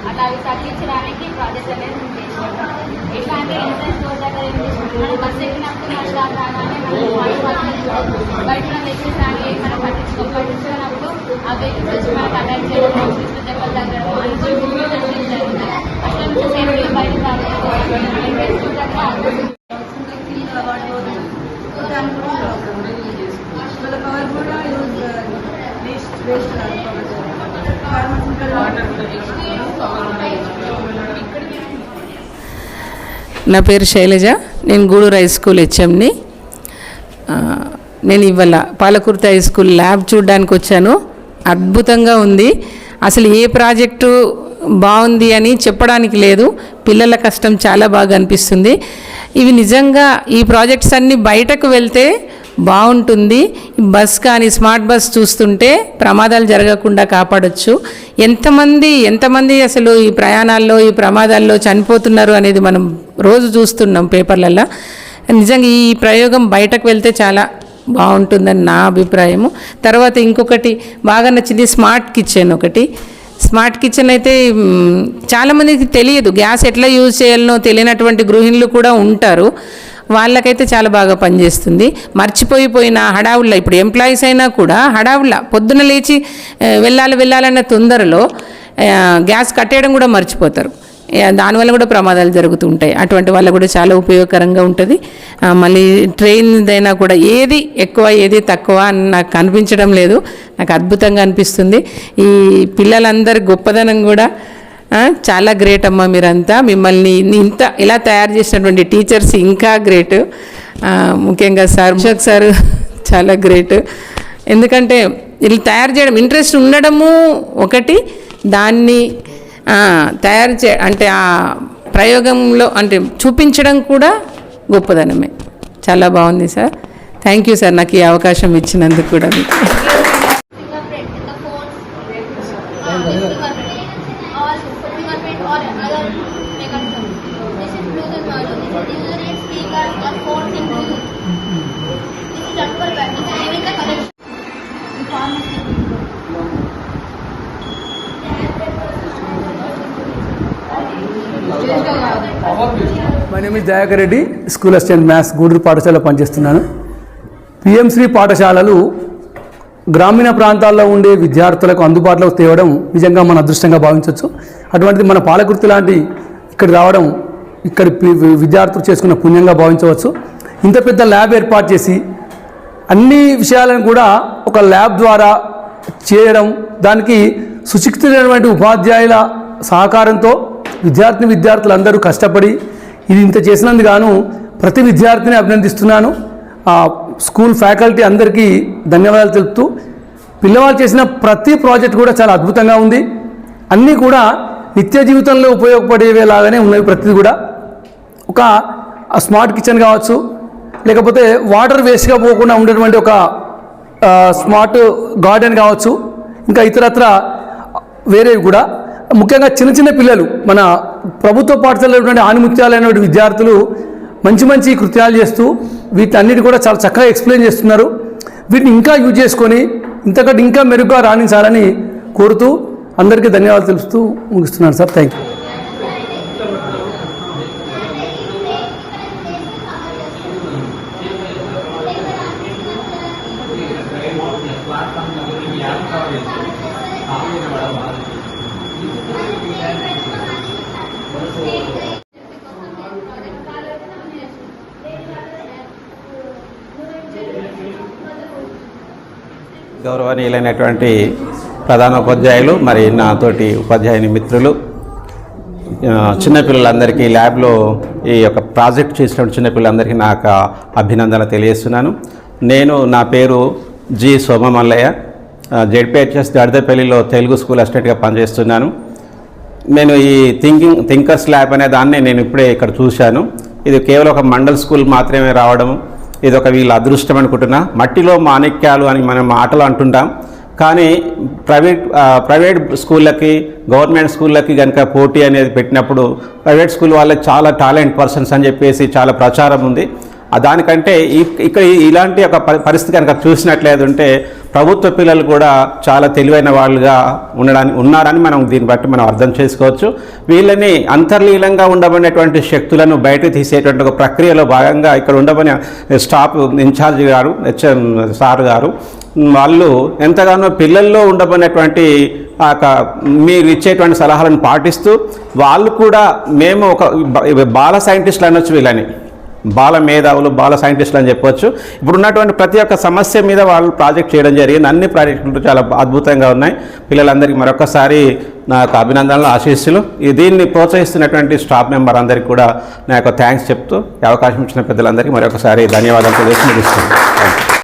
అలా తగ్గించడానికి ప్రాజెక్ట్ అనేది ఎట్లా అంటే ఎంట్రెన్స్ డోర్ దగ్గర ఏం చేసినప్పుడు మనం బస్ ఎక్కినప్పుడు మన బయట లెక్చర్స్ కానీ మనం పట్టించుకున్నప్పుడు ఆ వెహికల్స్ వచ్చి మనకు అటాక్ చేయడం దెబ్బలు తగ్గడం అట్లా నుంచి సేఫ్టీ బయట ఎంట్రెన్స్ డోర్ దగ్గర కవర్ కూడా వేస్ట్ నా పేరు శైలజ, నేను గూడూరు హై స్కూల్ హెచ్ఎంని. నేను ఇవాళ పాలకుర్తి హై స్కూల్ ల్యాబ్ చూడడానికి వచ్చాను. అద్భుతంగా ఉంది. అసలు ఏ ప్రాజెక్టు బాగుంది అని చెప్పడానికి లేదు. పిల్లల కష్టం చాలా బాగా అనిపిస్తుంది. ఇవి నిజంగా ఈ ప్రాజెక్ట్స్ అన్నీ బయటకు వెళ్తే బాగుంటుంది. బస్ కానీ స్మార్ట్ బస్ చూస్తుంటే ప్రమాదాలు జరగకుండా కాపాడొచ్చు. ఎంతమంది అసలు ఈ ప్రయాణాల్లో ఈ ప్రమాదాల్లో చనిపోతున్నారు అనేది మనం రోజు చూస్తున్నాం పేపర్లలో. నిజంగా ఈ ప్రయోగం బయటకు వెళ్తే చాలా బాగుంటుందని నా అభిప్రాయము. తర్వాత ఇంకొకటి బాగా నచ్చింది స్మార్ట్ కిచెన్. స్మార్ట్ కిచెన్ అయితే చాలామందికి తెలియదు, గ్యాస్ ఎట్లా యూజ్ చేయాలనో తెలియనటువంటి గృహిణులు కూడా ఉంటారు. వాళ్ళకైతే చాలా బాగా పనిచేస్తుంది. మర్చిపోయిన హడావుల్లో ఇప్పుడు ఎంప్లాయీస్ అయినా కూడా హడావుల్లో పొద్దున లేచి వెళ్ళాలన్న తొందరలో గ్యాస్ కట్టేయడం కూడా మర్చిపోతారు. దానివల్ల కూడా ప్రమాదాలు జరుగుతూ ఉంటాయి. అటువంటి వల్ల కూడా చాలా ఉపయోగకరంగా ఉంటుంది. మళ్ళీ ట్రైన్దైనా కూడా ఏది ఎక్కువ ఏది తక్కువ అని నాకు కనిపించడం లేదు. నాకు అద్భుతంగా అనిపిస్తుంది. ఈ పిల్లలందరి గొప్పదనం కూడా చాలా గ్రేట్ అమ్మ. మీరంతా మిమ్మల్ని ఇలా తయారు చేసినటువంటి టీచర్స్ ఇంకా గ్రేట్. ముఖ్యంగా సార్ చాలా గ్రేట్. ఎందుకంటే వీళ్ళు తయారు చేయడం ఇంట్రెస్ట్ ఉండడము ఒకటి, దాన్ని అంటే ఆ ప్రయోగంలో అంటే చూపించడం కూడా గొప్పదనమే. చాలా బాగుంది సార్. థ్యాంక్ యూ సార్, నాకు ఈ అవకాశం ఇచ్చినందుకు కూడా మీకు. My name is Dayakar Reddy, school assistant maths, Gudur పాఠశాలలో పనిచేస్తున్నాను. పిఎంశ్రీ పాఠశాలలు గ్రామీణ ప్రాంతాల్లో ఉండే విద్యార్థులకు అందుబాటులోకి తేవడం నిజంగా మన అదృష్టంగా భావించవచ్చు. అటువంటిది మన పాలకుర్తి లాంటి ఇక్కడ రావడం ఇక్కడ విద్యార్థులు చేసుకున్న పుణ్యంగా భావించవచ్చు. ఇంత పెద్ద ల్యాబ్ ఏర్పాటు చేసి అన్ని విషయాలను కూడా ఒక ల్యాబ్ ద్వారా చేయడం, దానికి సుశిక్షితులైనటువంటి ఉపాధ్యాయుల సహకారంతో విద్యార్థులందరూ కష్టపడి ఇది ఇంత చేసినందుకు గాను ప్రతి విద్యార్థిని అభినందిస్తున్నాను. స్కూల్ ఫ్యాకల్టీ అందరికీ ధన్యవాదాలు తెలుపుతూ, పిల్లవాళ్ళు చేసిన ప్రతి ప్రాజెక్ట్ కూడా చాలా అద్భుతంగా ఉంది. అన్నీ కూడా నిత్య జీవితంలో ఉపయోగపడేలాగానే ఉన్నవి. ప్రతిదీ కూడా ఒక స్మార్ట్ కిచెన్ కావచ్చు, లేకపోతే వాటర్ వేస్ట్గా పోకుండా ఉండేటువంటి ఒక స్మార్ట్ గార్డెన్ కావచ్చు, ఇంకా ఇతరత్ర వేరేవి కూడా. ముఖ్యంగా చిన్న పిల్లలు, మన ప్రభుత్వ పాఠశాలలో ఆనిముత్యాలైనటువంటి విద్యార్థులు మంచి కృత్యాలు చేస్తూ వీటన్నిటి కూడా చాలా చక్కగా ఎక్స్ప్లెయిన్ చేస్తున్నారు. వీటిని ఇంకా యూజ్ చేసుకొని ఇంతకంటే ఇంకా మెరుగ్గా రాణించాలని కోరుతూ అందరికీ ధన్యవాదాలు తెలుపుతూ ముగిస్తున్నాను సార్. Thank you. గౌరవనీయులైనటువంటి ప్రధానోపాధ్యాయులు, మరి నాతోటి ఉపాధ్యాయుని మిత్రులు, చిన్నపిల్లలందరికీ ల్యాబ్లో ఈ యొక్క ప్రాజెక్ట్ చేసినటువంటి చిన్నపిల్లలందరికీ నాకు అభినందనలు తెలియజేస్తున్నాను. నా పేరు జి సోమమల్లయ్య, జెడ్పిహెచ్ఎస్ దర్దపల్లిలో తెలుగు స్కూల్ అసిస్టెంట్గా పనిచేస్తున్నాను. నేను ఈ థింకర్స్ ల్యాబ్ అనే దాన్ని నేను ఇప్పుడే ఇక్కడ చూశాను. ఇది కేవలం ఒక మండల్ స్కూల్ మాత్రమే రావడం ఇది ఒక వీళ్ళ అదృష్టం అనుకుంటున్నా. మట్టిలో మాణిక్యాలు అని మనం ఆటలు అంటుంటాం. కానీ ప్రైవేట్ స్కూళ్ళకి గవర్నమెంట్ స్కూళ్ళకి కనుక పోటీ అనేది పెట్టినప్పుడు ప్రైవేట్ స్కూల్ వాళ్ళకి చాలా టాలెంట్ పర్సన్స్ అని చెప్పేసి చాలా ప్రచారం ఉంది. దానికంటే ఇక్కడ ఇలాంటి ఒక పరిస్థితి కనుక చూసినట్లేదంటే ప్రభుత్వ పిల్లలు కూడా చాలా తెలివైన వాళ్ళుగా ఉన్నారని మనం దీన్ని బట్టి మనం అర్థం చేసుకోవచ్చు. వీళ్ళని అంతర్లీనంగా ఉండబడినటువంటి శక్తులను బయట తీసేటువంటి ఒక ప్రక్రియలో భాగంగా ఇక్కడ ఉండబడిన స్టాఫ్ ఇన్ఛార్జ్ గారు సార్ గారు వాళ్ళు ఎంతగానో పిల్లల్లో ఉండబడినటువంటి మీరు ఇచ్చేటువంటి సలహాలను పాటిస్తూ వాళ్ళు కూడా మేము ఒక బాల సైంటిస్టులు అనొచ్చు, వీళ్ళని బాల మేధావులు, బాల సైంటిస్టులు అని చెప్పొచ్చు. ఇప్పుడు ఉన్నటువంటి ప్రతి ఒక్క సమస్య మీద వాళ్ళు ప్రాజెక్ట్ చేయడం జరిగింది. అన్ని ప్రాజెక్టులు చాలా అద్భుతంగా ఉన్నాయి. పిల్లలందరికీ మరొకసారి నా యొక్క అభినందనలు, ఆశీస్సులు. దీన్ని ప్రోత్సహిస్తున్నటువంటి స్టాఫ్ మెంబర్ అందరికీ కూడా నా యొక్క థ్యాంక్స్ చెప్తూ అవకాశం ఇచ్చిన పెద్దలందరికీ మరొకసారి ధన్యవాదాలు తెలియజేసి ముగిస్తున్నాను.